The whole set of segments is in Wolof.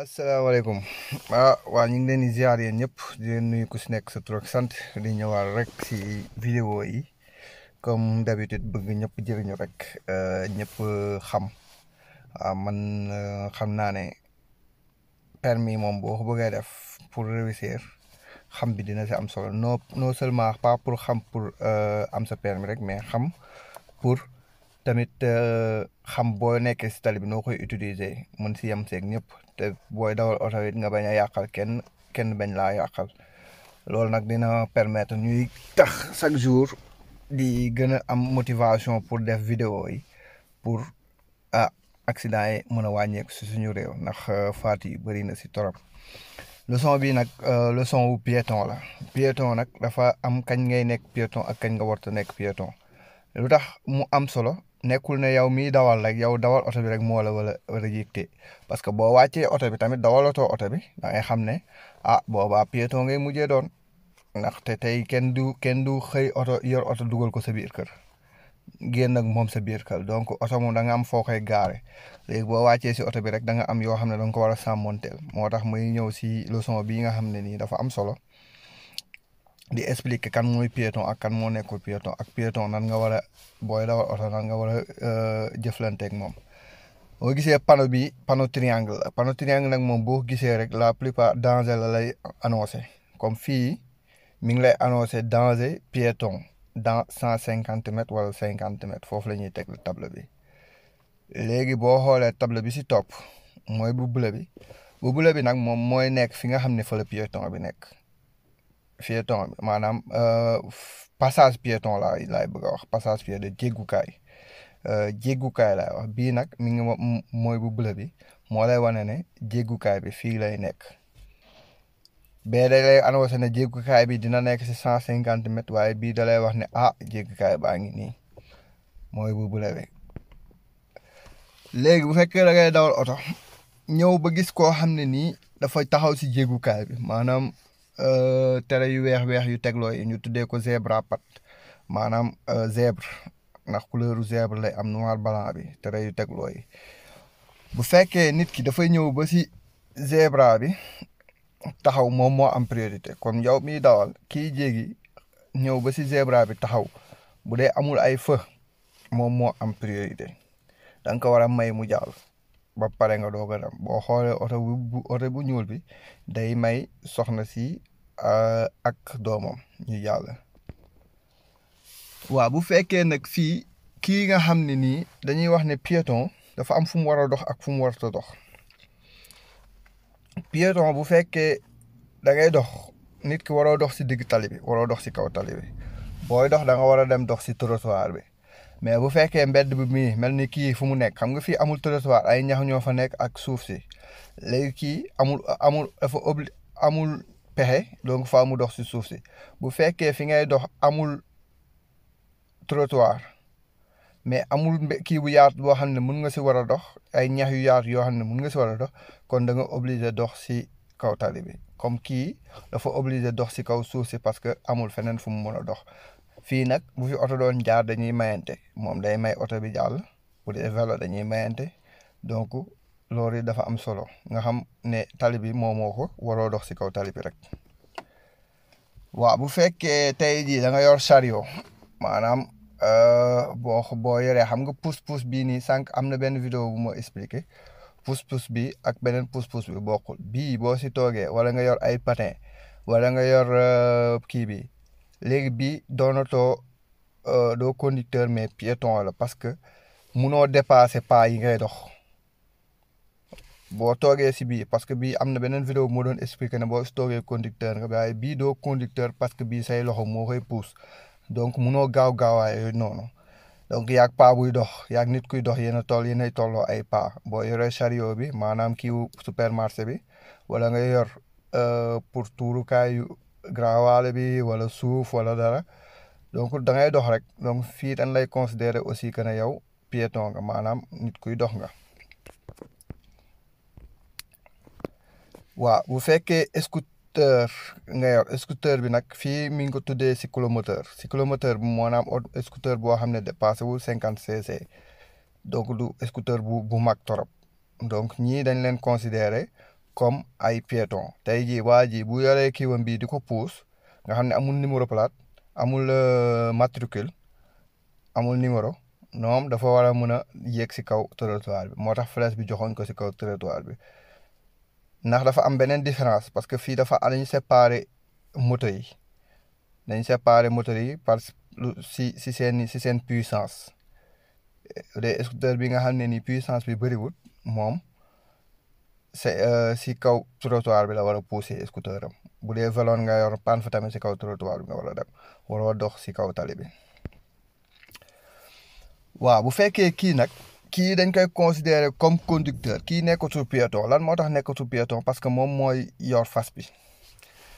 asalaamaaleykum waa ñu ngi leen di ziar yéen ñëpp di leen nuyu ku si nekk sa tur ak sant di ñëwaat rek si vidéo yi comme d'habitude bëgg ñëpp jëriñu rek ñëpp xam man xam naa ne permis moom boo ko bëggee def pour réussir xam bi dina si am solo non seulement pas pour xam pour am sa permis rek mais xam pour tamit xam boo nekkee si tali bi noo koy utiliser mën si yem seeg ñëpp te booy dawal oto it nga bañ a yàqal kenn bañ laa yàqal loolu nag dina permettre ñuy tax chaque jour di gën a am motivation pour def vidéo yi pour accident yi mën a wàññeeku si suñu réew ndax faat yi bëri na si torop leçon bi nag leçon wu piéton la piéton nag dafa am kañ ngay nekk piéton ak kañ nga warta nekk piéton lu tax mu am solo nekkul ne yow miy dawal rek yow dawal oto bi rek moo la war a yëgte parce que boo wàccee oto bi tamit dawalatoo oto bi da ngay xam ne boobaa piéton ngay mujjee doon ndaxte tey kenn du xëy oto yor oto dugal ko sa biir kër génn ak moom sa biir kër donc oto moom da nga am foo koy gaare léegi boo wàccee si oto bi rek da nga am yoo xam ne da nga ko war a sàmmonteel moo tax muy ñëw si leçon bii nga xam ne nii dafa am solo di expliquer kan mooy piéton ak kan moo nekkul piéton ak piéton nan nga war a booy dawal oto nan nga war a jëflanteeg moom boo gisee panneau triangle nag moom boo gisee rek la plupart danger la lay annoncé comme fii mi ngi lay annoncé danger piéton dans 150 mètres wala 50 mètres foofu la ñuy teg table bi léegi boo xoolee table bi si topp mooy bu bleu bi nag moom mooy nekk fi nga xam ne fa la piéton bi nekk piéton bi maanaam passage piéton laay bëgg a wax passage piéton jéggukaay laay wax bii nag mi ngi mooy bu bleu bi moo lay wane ne jéggukaay bi fii lay nekk bee da lay annoncé ne jéggukaay bi dina nekk si 150 mètres waaye bii da lay wax ne jéggukaay baa ngi nii mooy bu bleu bi léegi bu fekkee da ngay dawal oto ñëw ba gis koo xam ne nii dafa taxaw si jéggukaay bi maanaam tere yu weex yu tegloo yi ñu tuddee ko zebra pat maanaam zèbre ndax couleur zèbre lay am noir blanc bi tere yu tegloo yi bu fekkee nit ki dafay ñëw ba si zebra bi taxaw moom moo am priorité kon yow miy dawal kii jéegi ñëw ba si zebra bi taxaw bu dee amul ay feu moom moo am priorité da nga ko war a may mu jàll ba pare nga doog a dem boo xoolee oto bu ñuul bi day may soxna si ak doomam ñu jàll waaw bu fekkee nag fii kii nga xam ne nii dañuy wax ne piéton dafa am fu mu war a dox ak fu mu warta dox piéton bu fekkee da ngay dox nit ki waroo dox si digg tali bi waroo dox si kaw tali bi booy dox da nga war a dem dox si trottoir bi mais bu fekkee mbedd bi mii mel ni kii fu mu nekk xam nga fii amul trottoir ay ñax ñoo fa nekk ak suuf si léegi kii amul pexe donc faa mu dox si suuf si bu fekkee fi ngay dox amul trottoir mais amul kii bu yaatu boo xam ne mun nga si war a dox ay ñax yu yaatu yoo xam ne mun nga si war a dox kon da nga obligé dox si kaw tali bi comme kii dafa obligé dox si kaw suuf si parce que amul feneen fu mu mën a dox fii nag bu fi oto doon jaar dañuy mayante moom day may oto bi jàll bu dee vélo dañuy mayante donc loolu dafa am solo nga xam ne tali bi moo ko waroo dox si kaw tali bi rek waaw bu fekkee tey jii da nga yor chariot maanaam boo yoree xam nga pousse-pousse bii nii sànq am na benn vidéo bu ma expliqué pousse-pousse bi ak beneen pousse-pousse bi bokkul bii boo si toogee wala nga yor ay patin wala nga yor kii bi léegi bii doonatoo doo conducteur mais piéton la parce que munoo dépasser pas yi ngay dox boo toogee si bii parce que bii am na beneen vidéo moo doon expliqué ne boo si toogee conducteur nga waaye bii doo conducteur parce que bii say loxo moo koy pousse donc munoo gaawaay yooyu noonu donc yaag pas buy dox yaag nit kuy dox yéen a tolloo ay pas boo yoree chariot bi maanaam kiiwu supermarché bi wala nga yor pour tuurukaayu garawaale bi wala suuf wala dara donc da ngay dox rek donc fii dañ lay considérer aussi que ne yow piéton nga maanaam nit kuy dox nga waaw bu fekkee scooter nga yor scooter bi nag fii mi ngi ko tuddee cyclomoteur bi maanaam scooter boo xam ne dépassé wul 50 cc donc du scooter bu mag torop donc ñii dañ leen considérer comme ay piéton tey jii waa ji bu yoree kiiwam bii di ko puus nga xam ne amul numéro plate amul matricule amul numéro ñoom dafa war a mën a yéeg si kaw trottoir bi moo tax flèche bi joxoon ko si kaw trottoir bi ndax dafa am beneen différence parce que fii dafa dañu séparer moto yi dañ séparer moto yi parce si seen puissance les scooter bi nga xam ne ni puissance bi bëriwul moom c'est si kaw trottoir bi la war a pousser scooter am bu dee vélo nga yor pan fa tamit si kaw trottoir bi nga war a dem waroo dox si kaw tali bi waaw bu fekkee kii nag kii dañ koy considérer comme conducteur kii nekkatul piéton lan moo tax nekkatul piéton parce que moom mooy yor fas bi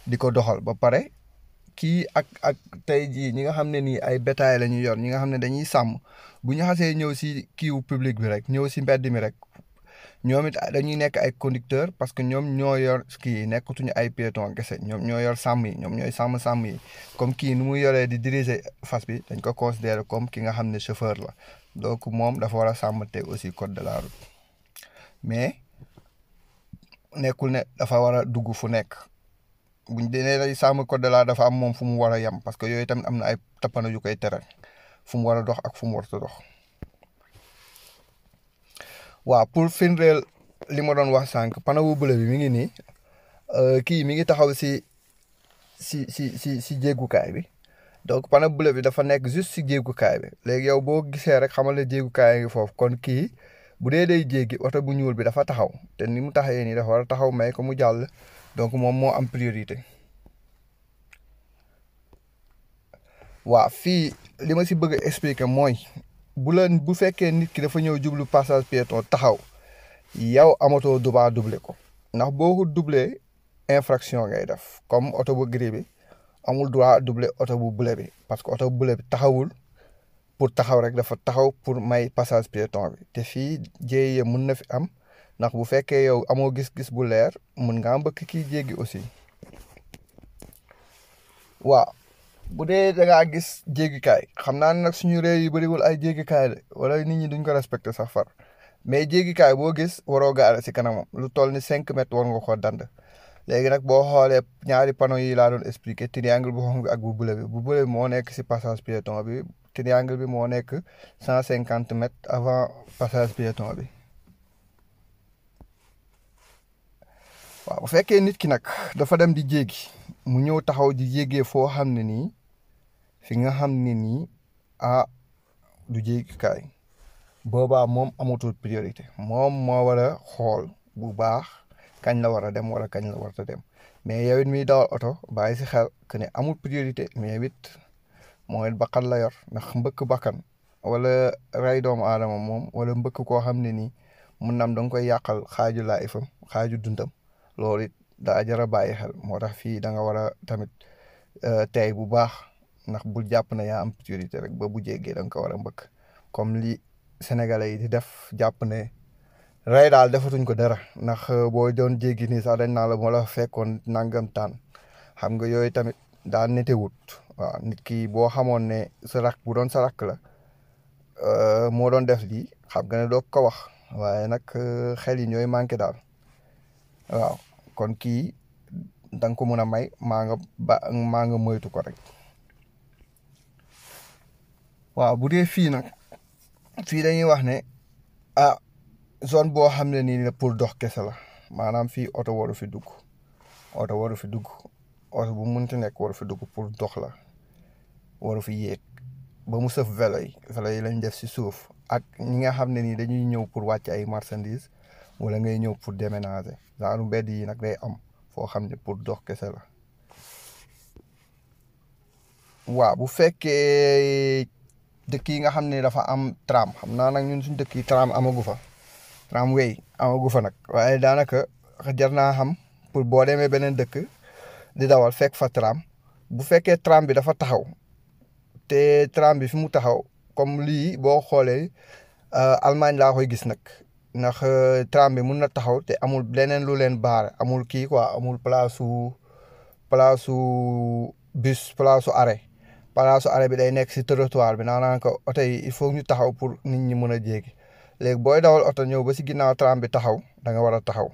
di ko doxal ba pare kii ak tey jii ñi nga xam ne nii ay bétail la ñuy yor ñi nga xam ne dañuy sàmm bu ñu xasee ñëw si kiiwu public bi rek ñëw si mbedd mi rek ñoom it dañuy nekk ay conducteur parce que ñoom ñoo yor kii nekkatuñu ay piéton kese ñoom ñoo yor sàmm yi ñoom ñooy sàmm yi comme kii nu muy yoree di diriger fas bi dañ ko considérer comme ki nga xam ne chauffeur la donc moom dafa war a sàmmte aussi code de la route mais nekkul ne dafa war a dugg fu nekk buñ dee lay sàmm code de la dafa am moom fu mu war a yem parce que yooyu tamit am na ay tappana yu koy tere fu mu war a dox ak fu mu war a dox waaw pour firndeel li ma doon wax sànq panneau bu bleu bi mi ngi nii kii mi ngi taxaw si jéegukaay bi donc panneau bleu bi dafa nekk juste si jéegukaay bi léegi yow boo gisee rek xamal ne jéegukaay ngi foofu kon kii bu dee day jéggi oto bu ñuul bi dafa taxaw te ni mu taxawee nii dafa war a taxaw may ko mu jàll donc moom moo am priorité waaw fii li ma si bëgg a expliquer mooy bu fekkee nit ki dafa ñëw jublu passage piéton taxaw yow amatoo droit doubler ko ndax boo ko doubler infraction ngay def comme oto bu gris bi amul droit doubler oto bu bleu bi parce que oto bu bleu bi taxawul pour taxaw rek dafa taxaw pour may passage piéton bi te fii jéeye mun na fi am ndax bu fekkee yow amoo gis-gis bu leer mun nga mbëkk kii jéggi aussi waaw bu dee da ngaa gis jéggikaay xam naa ne nag suñu réew yi bëriwul ay jéggikaay de wala nit ñi duñ ko respecté sax far mais jéggikaay boo gis waroo gaare si kanamam lu toll ni 5 mètres war nga ko dand léegi nag boo xoolee ñaari panneau yi laa doon expliqué triangle bu xonq bi ak bu bleu bi moo nekk si passage piéton bi triangle bi moo nekk 150 mètres avant passage piéton bi waaw bu fekkee nit ki nag dafa dem di jéggi mu ñëw taxaw di jéggee foo xam ne nii fi nga xam ne nii du jéggikaay boobaa moom amatul priorité moom moo war a xool bu baax kañ la war a dem wala kañ la war a dem mais yow it miy dawal oto bàyyi si xel que ne amul priorité mais it mooy bakkan la yor ndax mbëkk bakkan wala rey doomu aadama moom wala mbëkk koo xam ne nii mun nam da nga koy yàqal xaaju laayifam xaaju dundam loolu it daa jar a bàyyi xel moo tax fii da nga war a tamit tey bu baax ndax bul jàpp ne yaa am priorité rek ba bu jéggee da nga ko war a mbëkk comme li sénégalais yi di def jàpp ne rey daal defatuñ ko dara ndax boo doon jéggi nii sax dañ naa la moo la fekkoon nangam taan xam nga yooyu tamit daa netewut waaw nit ki boo xamoon ne sa rak bu doon sa rak la moo doon def lii xam nga ne doo ko wax waaye nag xel yi ñooy manqué daal waaw kon kii da nga ko mun a may maa nga moytu ko rek waaw bu dee fii nag fii dañuy wax ne zone boo xam ne nii pour dox kese la maanaam fii oto waru fi dugg oto bu munti nekk waru fi dugg pour dox la waru fi yéeg ba mu sëf vélo yi lañ def si suuf ak ñi nga xam ne nii dañuy ñëw pour wàcc ay marchandises wala ngay ñëw pour déménager genre mbedd yi nag day am foo xam ne pour dox kese la waaw bu fekkee dëkk yi nga xam ne dafa am tram xam naa nag ñun suñu dëkk yi tram amagu fa tramway amagu fa nag waaye daanaka jar naa xam pour boo demee beneen dëkk di dawal fekk fa tram bu fekkee tram bi dafa taxaw te tram bi fi mu taxaw comme lii boo xoolee Allemagne laa koy gis nag ndax tram bi mun na taxaw te amul leneen lu leen baare amul kii quoi amul place bus place arrêt bi day nekk si trottoir bi naanaan ko oto yi il faut ñu taxaw pour nit ñi mën a jéggi léegi booy dawal oto ñëw ba si ginnaaw tram bi taxaw da nga war a taxaw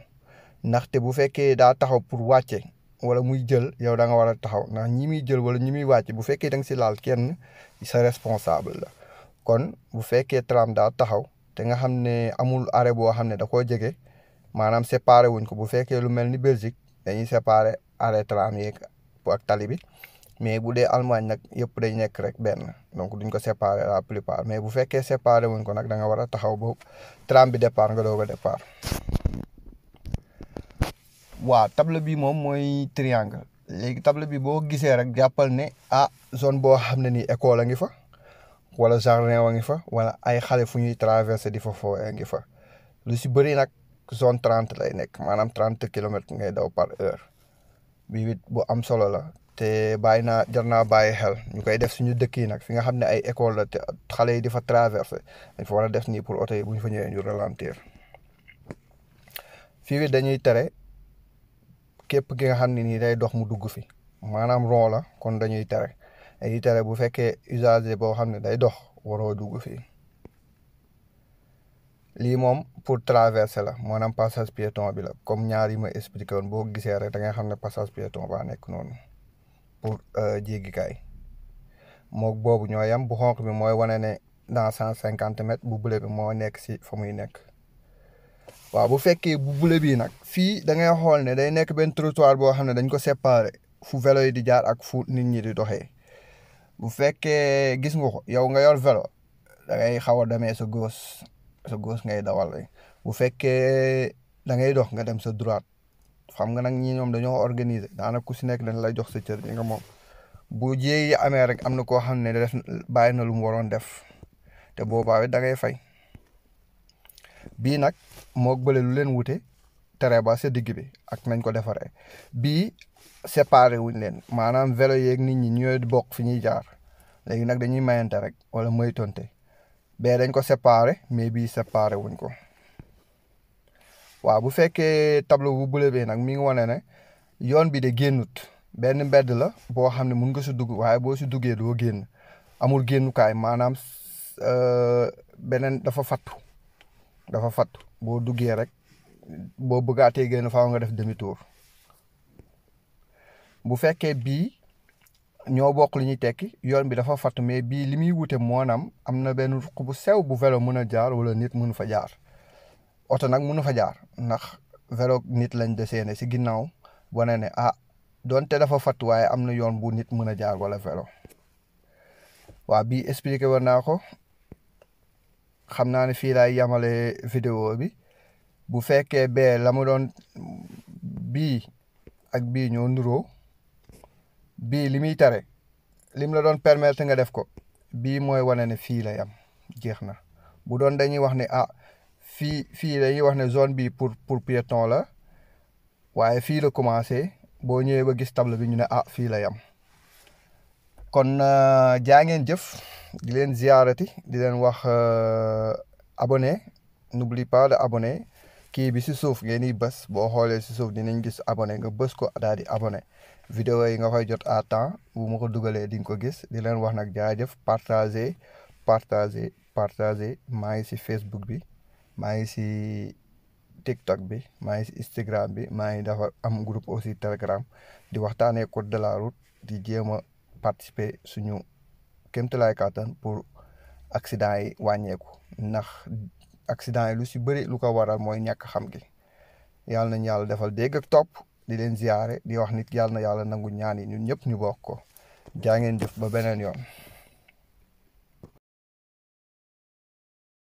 ndaxte bu fekkee daa taxaw pour wàcce wala muy jël yow da nga war a taxaw ndax ñi muy jël wala ñi muy wàcce bu fekkee da nga si laal kenn sa responsable la kon bu fekkee tram daa taxaw te nga xam ne amul arrêt boo xam ne da koo jege maanaam séparé wuñ ko bu fekkee lu mel ni Belgique dañuy séparé arrêt tram yeeg ak tali bi mais bu dee Allemagne nag yëpp day nekk rek benn donc duñ ko séparé la plupart mais bu fekkee séparé wuñ ko nag da nga war a taxaw ba tram bi départ nga doog a départ. waaw table bi moom mooy triangle léegi table bi boo gisee rek jàppal ne zone boo xam ne nii école a ngi fa wala jardin wa ngi fa wala ay xale fu ñuy traversé di fa foo ngi fa lu si bëri nag zone 30 lay nekk maanaam 30 kilomètres ngay daw par heure bii bu am solo la te jar naa bàyyi xel ñu koy def suñu dëkk yi nag fi nga xam ne ay école la te xale yi di fa traversé dañ fa war a def nii pour oto yi bu ñu fa ñëwee ñu ralentir fii dañuy tere képp ki nga xam ne nii day dox mu dugg fi maanaam rond la kon dañuy tere bu fekkee usager boo xam ne day dox waroo dugg fii lii moom pour traverser la maanaam passage piéton bi la comme ñaar yi ma expliqué woon boo gisee rek da ngay xam ne passage piéton baa nekk noonu pour jéggikaay mook boobu ñoo yam bu xonq bi mooy wane ne dans 150 mètres bu bule bi moo nekk si fa muy nekk waaw bu fekkee bu bule bii nag fii da ngay xool ne day nekk benn trottoir boo xam ne dañ ko séparé fu vélo yi di jaar ak fu nit ñi di doxee bu fekkee gis nga ko yow nga yor vélo da ngay xaw a demee sa gauche ngay dawal bu fekkee da ngay dox nga dem sa droite xam nga nag ñi ñoom dañoo organiser daanaka ku si nekk dañ lay jox sa cër bi nga moom bu jéeyi amee rek am na koo xam ne def bàyyi na lu mu waroon def te boobaa da ngay fay bii nag moo bële lu leen wute tere ba sa digg bi ak nañ ko defaree bii séparé wuñ leen maanaam vélo yeeg nit ñi ñooy bokk fi ñuy jaar léegi nag dañuy mayante rek wala moytonte bee dañ ko séparé mais bii séparé wuñ ko waaw bu fekkee tableau bu bule bee nag mi ngi wane ne yoon bi de génnut benn mbedd la boo xam ne mun nga si dugg waaye boo si duggee doo génn amul génnukaay maanaam beneen dafa fattu boo duggee rek boo bëggaatee génn faaw nga def demi tour bu fekkee bii ñoo bokk li ñuy tekki yoon bi dafa fatt mais bii li muy wute moonaam am na benn ruq bu sew bu vélo mën a jaar wala nit mënu fa jaar oto nag mënu fa jaar ndax vélo nit lañ deseene si ginnaaw wane ne donte dafa fatt waaye am na yoon bu nit mën a jaar wala vélo waaw bii expliqué woon naa ko xam naa ne fii laay yamale vidéo bi bu fekkee bee la mu doon bii ak bii ñoo nuroo bii li muy tere lim la doon permettre nga def ko bii mooy wane ne fii la yam jeex na bu doon dañuy wax ne fii dañuy wax ne zone bi pour piéton la waaye fii la commencé boo ñëwee ba gis table bi ñu ne fii la yam kon jaa ngeen jëf di leen ziarati di leen wax abonné n'oublie pas de abonné kii bi si suuf ngeen di bës boo xoolee si suuf dinañ gis abonné nga bës ko daal di abonné vidéo yi nga koy jot à temps bu ma ko dugalee di nga ko gis di leen wax nag jaajëf partager maa ngi si Facebook bi maa ngi si TikTok bi maa ngi si Instagram bi maa ngi dafa am groupe aussi Telegram di waxtaanee code de la route di jéem a participer suñu kéemtalaay kàttan pour accident yi wàññeeku ndax accident yi lu si bëri lu ko waral mooy ñàkk xam gi yàlla nañ yàlla defal dégg ak topp di leen ziyaare di wax nit yàlla na yàlla nangu ñaan yi ñun ñëpp ñu bokk ko jaa ngeen jëf ba beneen yoon